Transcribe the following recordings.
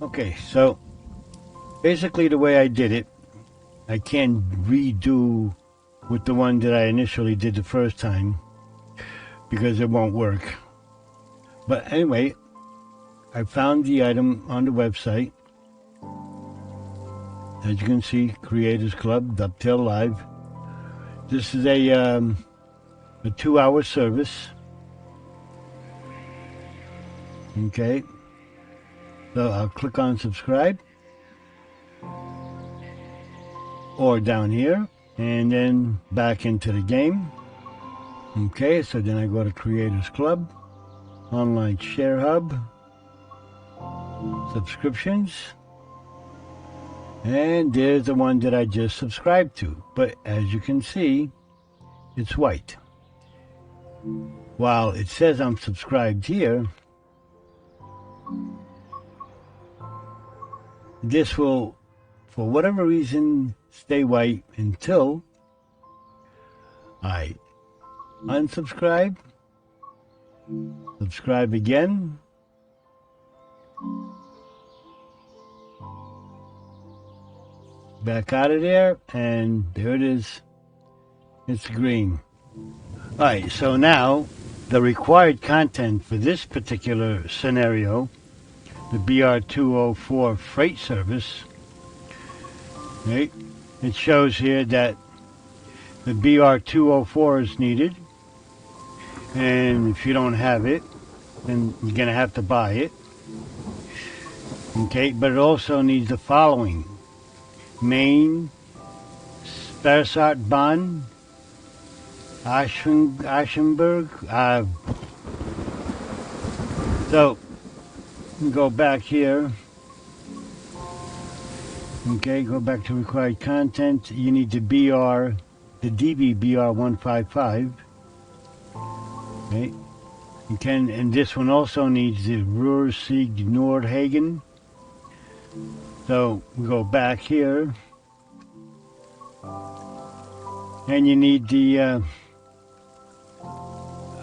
Okay, so basically the way I did it, I can't redo with the one that I initially did the first time because it won't work. But anyway, I found the item on the website. As you can see, Creators Club, Dovetail Live. This is a 2-hour service. Okay, so I'll click on subscribe, or down here, and then back into the game. Okay, so then I go to Creators Club, Online Share Hub, Subscriptions, and there's the one that I just subscribed to. But as you can see, it's white. While it says I'm subscribed here, this will, for whatever reason, stay white until I unsubscribe, subscribe again, back out of there, and there it is. It's green. Alright, so now the required content for this particular scenario, the BR204 freight service, right? It shows here that the BR204 is needed, and if you don't have it, then you're going to have to buy it. Okay, but it also needs the following: Maine, Sparsart Bonn, Aschenberg. So go back here. Okay, go back to required content. You need the DB BR155. Okay, you can, and this one also needs the Ruhr-Sieg Nordhagen. So we go back here, and you need the.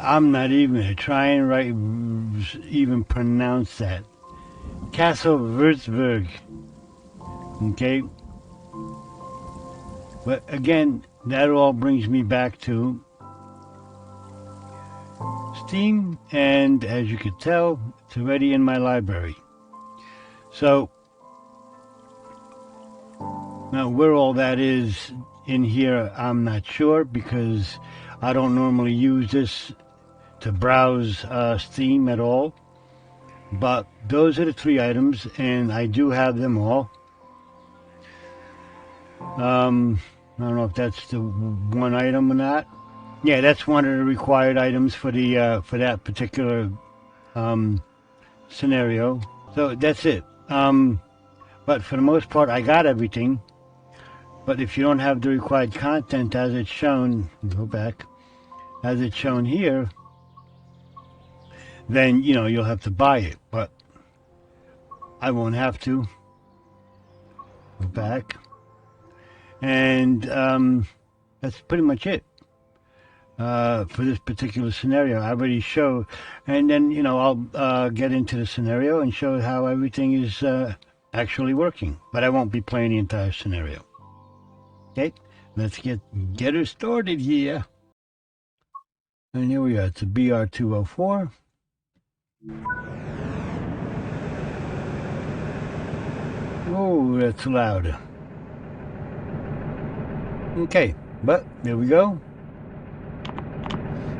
I'm not even gonna try and even pronounce that. Castle Würzburg. Okay. But again, that all brings me back to Steam, and as you can tell, it's already in my library. So now where all that is in here, I'm not sure, because I don't normally use this to browse Steam at all. But those are the 3 items, and I do have them all. I don't know if that's the one item or not. Yeah, that's one of the required items for the for that particular scenario. So that's it. But for the most part, I got everything. But if you don't have the required content as it's shown, go back, as it's shown here, then you'll have to buy it. But I won't have to. Go back. And that's pretty much it for this particular scenario. I already showed, and then I'll get into the scenario and show how everything is actually working. But I won't be playing the entire scenario. Okay, let's get her started here. And here we are. It's a BR204. Oh, that's loud. Okay, but there we go.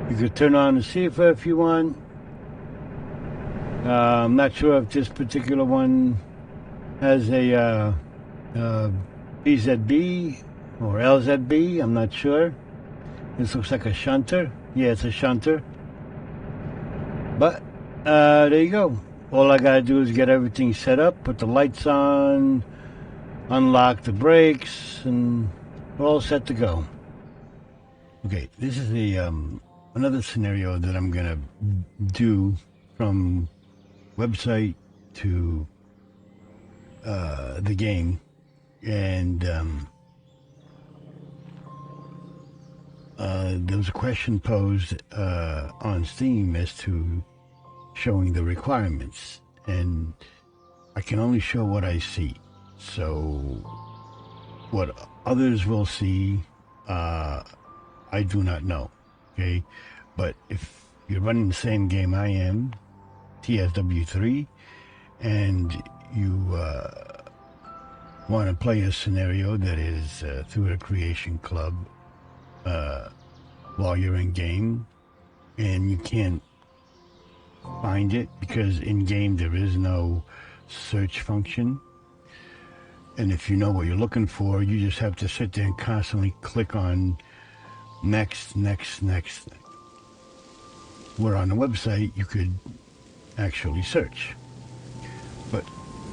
You could turn on the cipher if you want. I'm not sure if this particular one has a BZB or LZB. I'm not sure. This looks like a shunter. Yeah, it's a shunter. But there you go. All I gotta do is get everything set up, put the lights on, unlock the brakes, and we're all set to go. Okay, this is another scenario that I'm gonna do from website to the game, and there was a question posed on Steam as to showing the requirements, and I can only show what I see. So what others will see, I do not know. Okay, but if you're running the same game I am, TSW3, and you want to play a scenario that is through the Creation Club while you're in game, and you can't find it because in game there is no search function, and if you know what you're looking for, you just have to sit there and constantly click on next. Where on the website you could actually search, but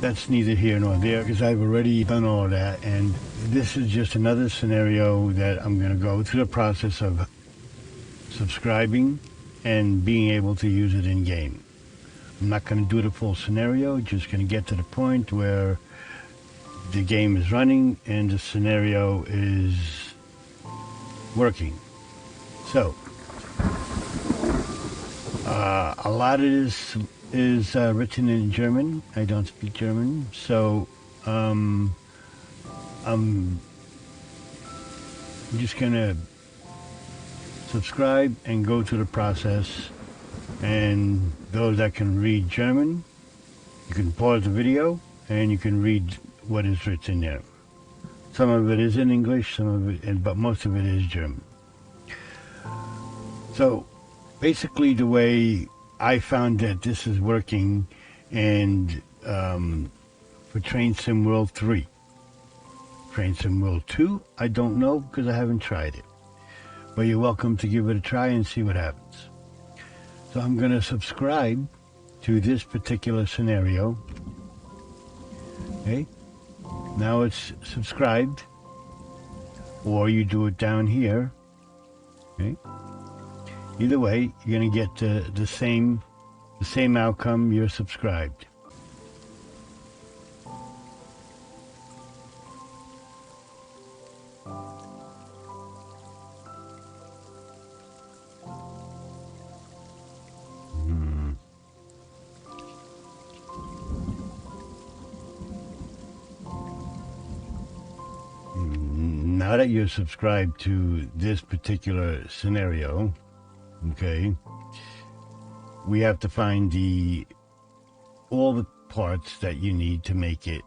that's neither here nor there because I've already done all of that, and this is just another scenario that I'm going to go through the process of subscribing and being able to use it in game. I'm not going to do the full scenario, just going to get to the point where the game is running and the scenario is working. So a lot of this is written in German. I don't speak German, so I'm just gonna subscribe and go through the process. And those that can read German, you can pause the video and you can read what is written there. Some of it is in English, some of it, but most of it is German. So basically the way I found that this is working, and for Train Sim World 3. Train Sim World 2, I don't know because I haven't tried it. But you're welcome to give it a try and see what happens. So I'm going to subscribe to this particular scenario. Okay, now it's subscribed, or you do it down here. Okay, either way, you're going to get the same outcome. You're subscribed. Now that you're subscribed to this particular scenario, okay, we have to find all the parts that you need to make it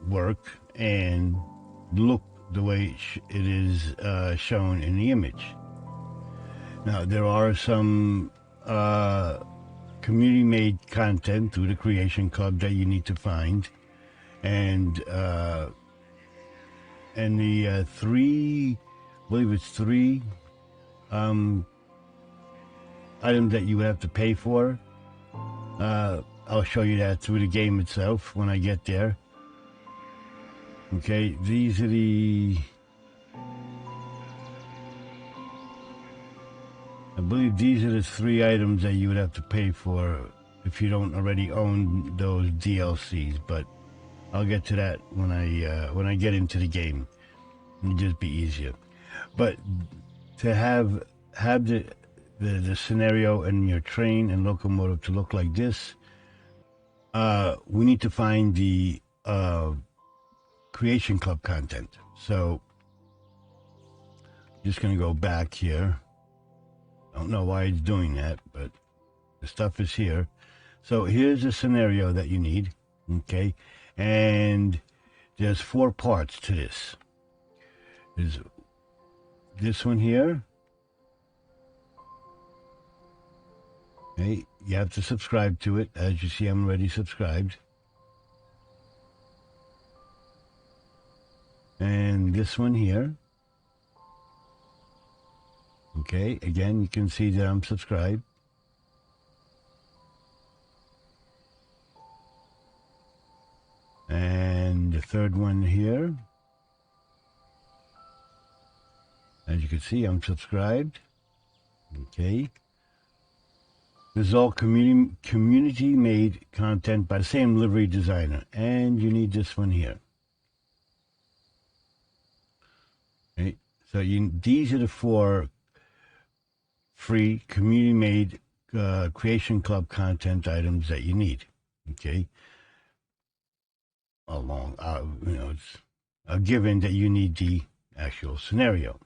work and look the way it is shown in the image. Now, there are some community-made content through the Creation Club that you need to find, and the three, I believe it's three items that you would have to pay for. I'll show you that through the game itself when I get there. Okay, these are I believe these are the three items that you would have to pay for if you don't already own those DLCs, but I'll get to that when I get into the game. It'll just be easier. But to have the scenario and your train and locomotive to look like this, we need to find the Creation Club content. So just gonna go back here. I don't know why it's doing that, but the stuff is here. So here's a scenario that you need, okay? And there's 4 parts to this. There's this one here. Okay, you have to subscribe to it. As you see, I'm already subscribed. And this one here. Okay, again, you can see that I'm subscribed. And the third one here. As you can see, I'm subscribed. Okay. This is all community-made content by the same livery designer. And you need this one here. Okay. So these are the 4 free community-made Creation Club content items that you need. Okay. long. It's a given that you need the actual scenario.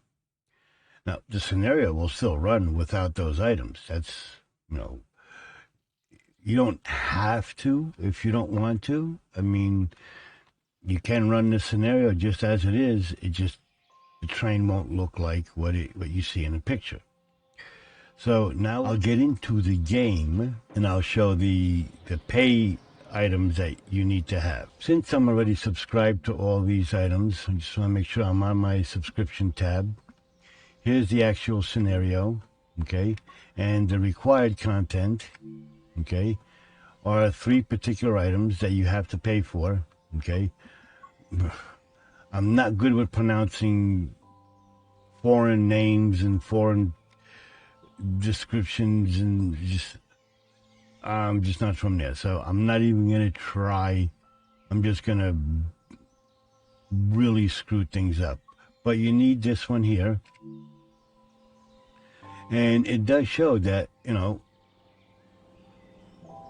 Now, the scenario will still run without those items. That's, you don't have to if you don't want to. I mean, you can run the scenario just as it is. The train won't look like what you see in the picture. So now I'll get into the game and I'll show the pay items that you need to have. Since I'm already subscribed to all these items, I just want to make sure I'm on my subscription tab. Here's the actual scenario, okay, and the required content, okay, are 3 particular items that you have to pay for, okay. I'm not good with pronouncing foreign names and foreign descriptions, and I'm just not from there, so I'm not even gonna try. I'm just gonna really screw things up. But you need this one here, and it does show that,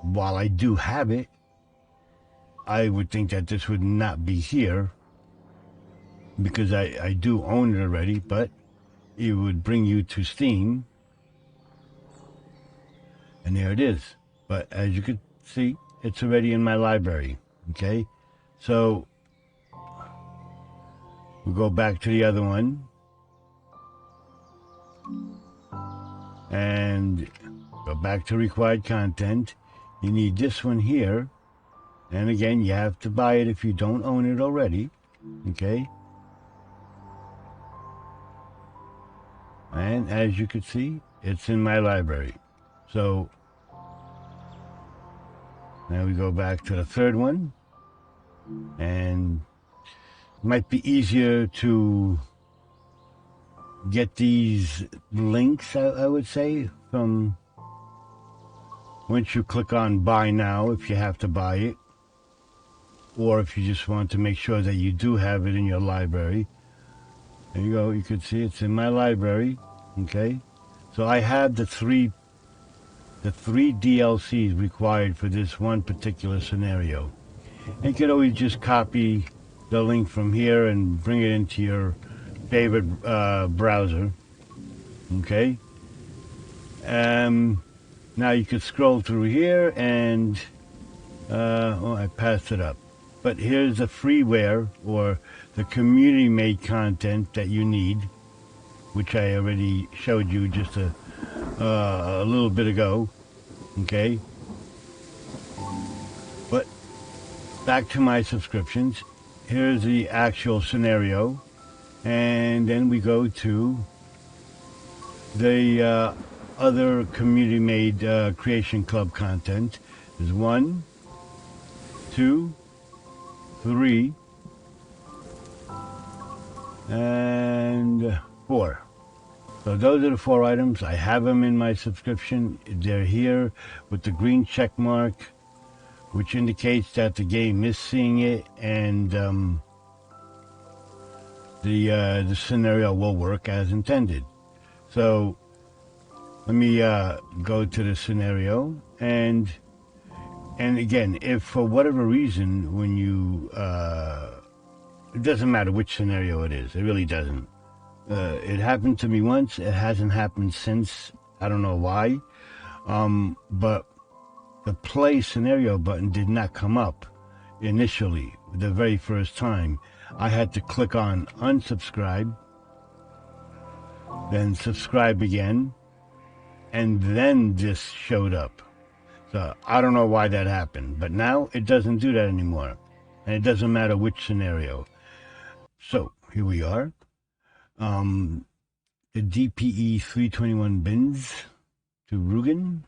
while I do have it, I would think that this would not be here because I do own it already, but it would bring you to Steam, and there it is. But as you can see, it's already in my library, okay? So we'll go back to the other one and go back to required content. You need this one here, and again, you have to buy it if you don't own it already, okay? And as you can see, it's in my library. So now we go back to the third one, and it might be easier to get these links, I would say, from once you click on buy now, if you have to buy it, or if you just want to make sure that you do have it in your library. There you go, you can see it's in my library, okay? So I have the three DLCs required for this one particular scenario. And you can always just copy the link from here and bring it into your favorite browser, okay? Now you could scroll through here and, I passed it up. But here's the freeware, or the community-made content that you need, which I already showed you just a little bit ago, okay? But back to my subscriptions. Here's the actual scenario, and then we go to the other community-made Creation Club content. There's 1, 2, 3, and 4. So those are the 4 items. I have them in my subscription. They're here with the green check mark, which indicates that the game is seeing it, and the scenario will work as intended. So let me go to the scenario, and again, if for whatever reason, when you it doesn't matter which scenario it is, it really doesn't. It happened to me once. It hasn't happened since. I don't know why. But the play scenario button did not come up initially, the very first time. I had to click on unsubscribe, then subscribe again, and then this showed up. So I don't know why that happened, but now it doesn't do that anymore. And it doesn't matter which scenario. So here we are. The DPE 321 bins to Rugen,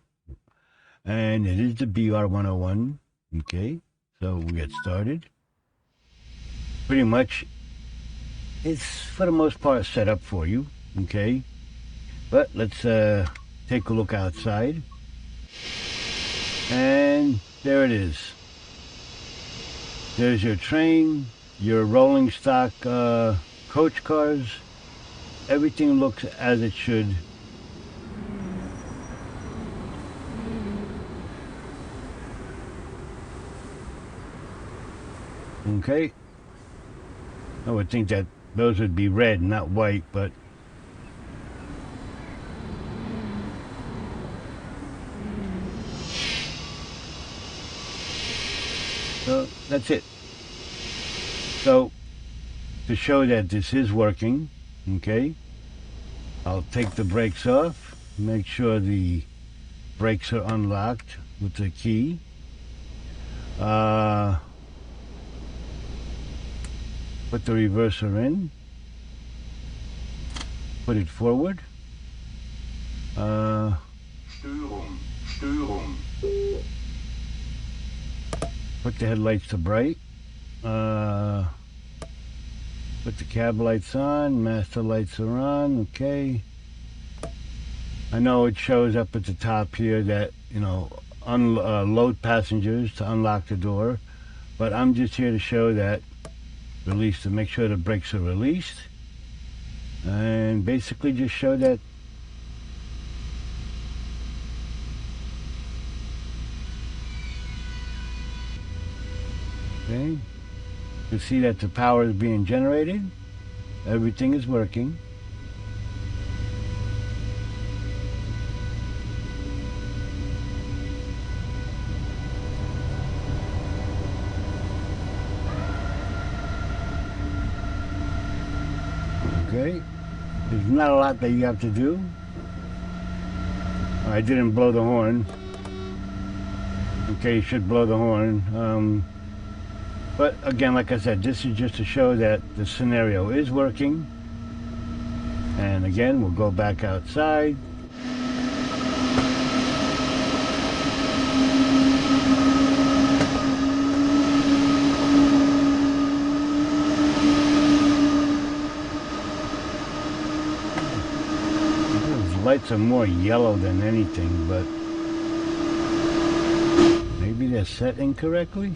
and it is the BR 101. Okay, so we get started. Pretty much, it's for the most part set up for you. Okay, but let's take a look outside, and there it is. There's your train, your rolling stock coach cars. Everything looks as it should. Okay, I would think that those would be red, not white, but so that's it. So to show that this is working, okay, I'll take the brakes off, make sure the brakes are unlocked with the key. Put the reverser in, put it forward. Störung, Störung. Put the headlights to bright. Put the cab lights on, master lights are on, okay. I know it shows up at the top here that, you know, load passengers to unlock the door, but I'm just here to show that release, to make sure the brakes are released, and basically just show that okay. You see that the power is being generated, everything is working. Okay, there's not a lot that you have to do. I didn't blow the horn. Okay, you should blow the horn. But again, like I said, this is just to show that the scenario is working. And again, we'll go back outside. Lights are more yellow than anything, but maybe they're set incorrectly.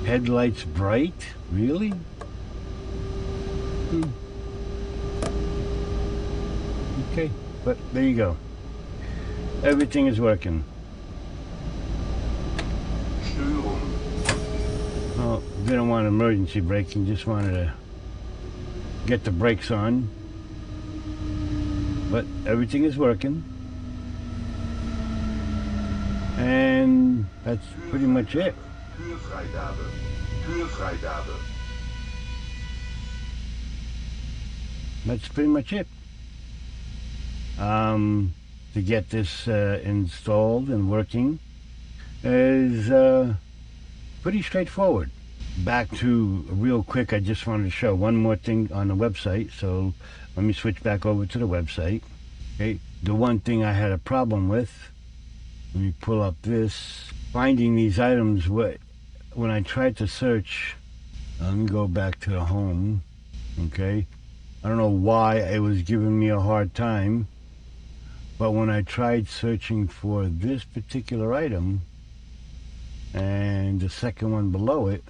Headlights bright, really? Okay, but there you go. Everything is working. Oh, didn't want emergency braking, just wanted to get the brakes on, but everything is working, and that's pretty much it. That's pretty much it. To get this installed and working is pretty straightforward. Back to real quick, I just wanted to show one more thing on the website, so let me switch back over to the website. Okay, the one thing I had a problem with, let me pull up this, finding these items. When I tried to search, let me go back to the home. Okay, I don't know why it was giving me a hard time, but when I tried searching for this particular item and the second one below it,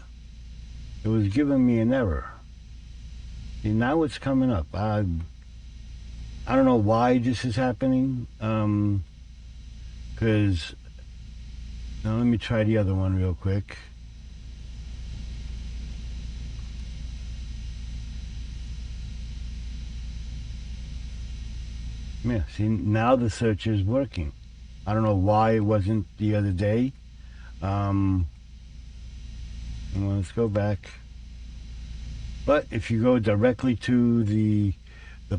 it was giving me an error. See, now it's coming up. I don't know why this is happening, because now let me try the other one real quick. Yeah, see, now the search is working. I don't know why it wasn't the other day. Well, let's go back. But if you go directly to the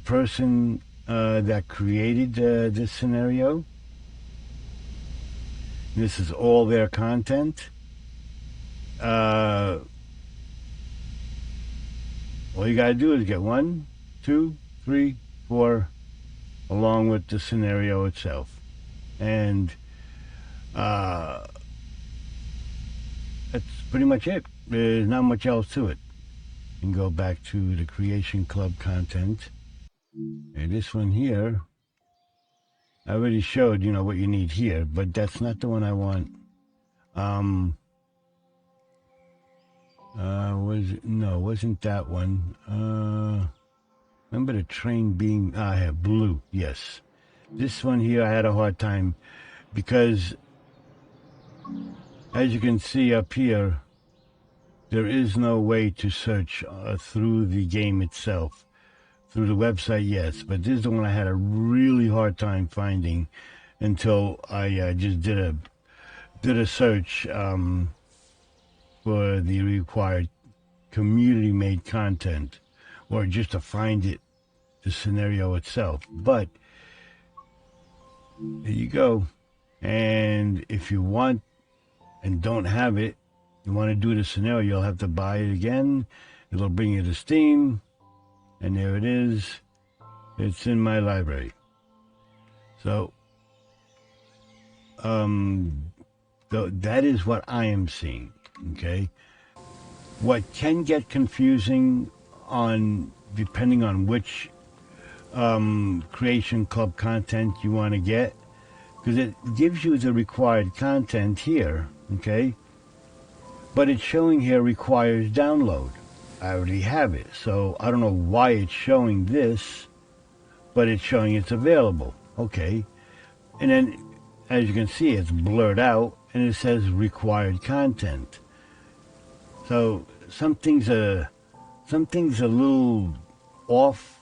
person that created this scenario, this is all their content. All you gotta do is get 1, 2, 3, 4, along with the scenario itself, and that's pretty much it. There's not much else to it. You can go back to the Creation Club content, and this one here, I already showed, you know, what you need here, but that's not the one I want. Wasn't that one. Remember the train being, I have blue, yes. This one here I had a hard time because As you can see up here, there is no way to search through the game itself. Through the website, yes, but this is the one I had a really hard time finding until I just did a search for the required community-made content, or just to find it, the scenario itself. But there you go. And if you want and don't have it, you want to do the scenario, you'll have to buy it again. It'll bring you to Steam, and there it is. It's in my library. So, that is what I am seeing. Okay. What can get confusing depending on which Creation Club content you want to get, because it gives you the required content here, okay? But it's showing here requires download. I already have it, so I don't know why it's showing this, but it's showing it's available, okay? And then, as you can see, it's blurred out, and it says required content. So something's a little off.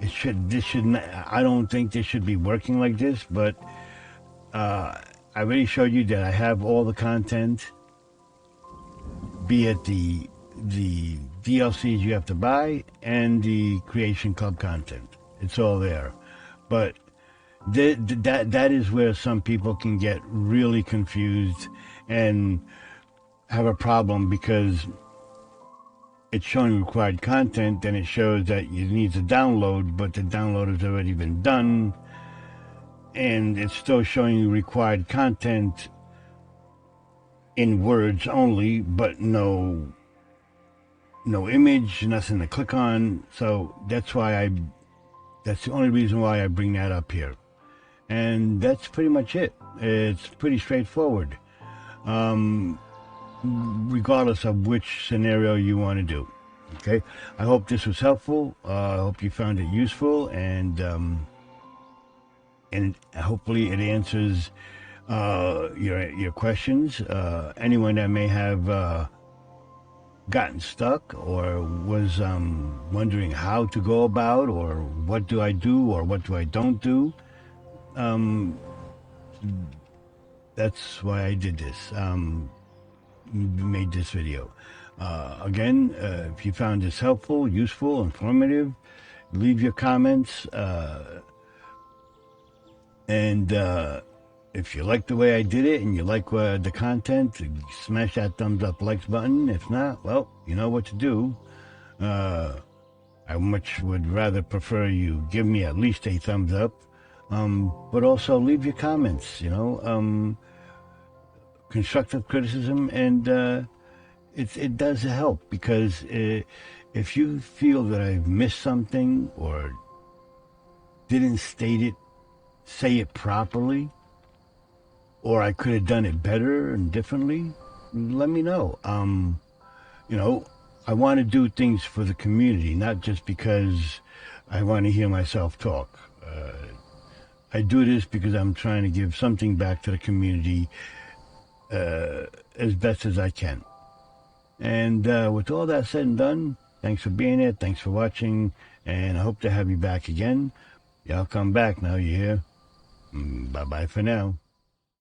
I don't think this should be working like this, but I already showed you that I have all the content, be it the DLCs you have to buy and the Creation Club content. It's all there. But that is where some people can get really confused and have a problem, because it's showing required content, and it shows that you need to download, but the download has already been done, and it's still showing you required content in words only, but no image, nothing to click on. So that's the only reason why I bring that up here. And that's pretty much it. It's pretty straightforward. Regardless of which scenario you want to do. Okay, I hope this was helpful. I hope you found it useful, and hopefully it answers your questions. Anyone that may have gotten stuck or was wondering how to go about, or what do I do or what do I don't do, that's why I did this. Made this video. Again, if you found this helpful, useful, informative, leave your comments, and if you like the way I did it and you like the content, smash that thumbs up likes button. If not, well, you know what to do. I much would rather prefer you give me at least a thumbs up, but also leave your comments, constructive criticism, and it does help, because if you feel that I've missed something or didn't say it properly, or I could have done it better and differently, let me know. I want to do things for the community, not just because I want to hear myself talk. I do this because I'm trying to give something back to the community as best as I can. And with all that said and done, thanks for being here, thanks for watching, and I hope to have you back again. Y'all come back now, you hear? Bye-bye for now.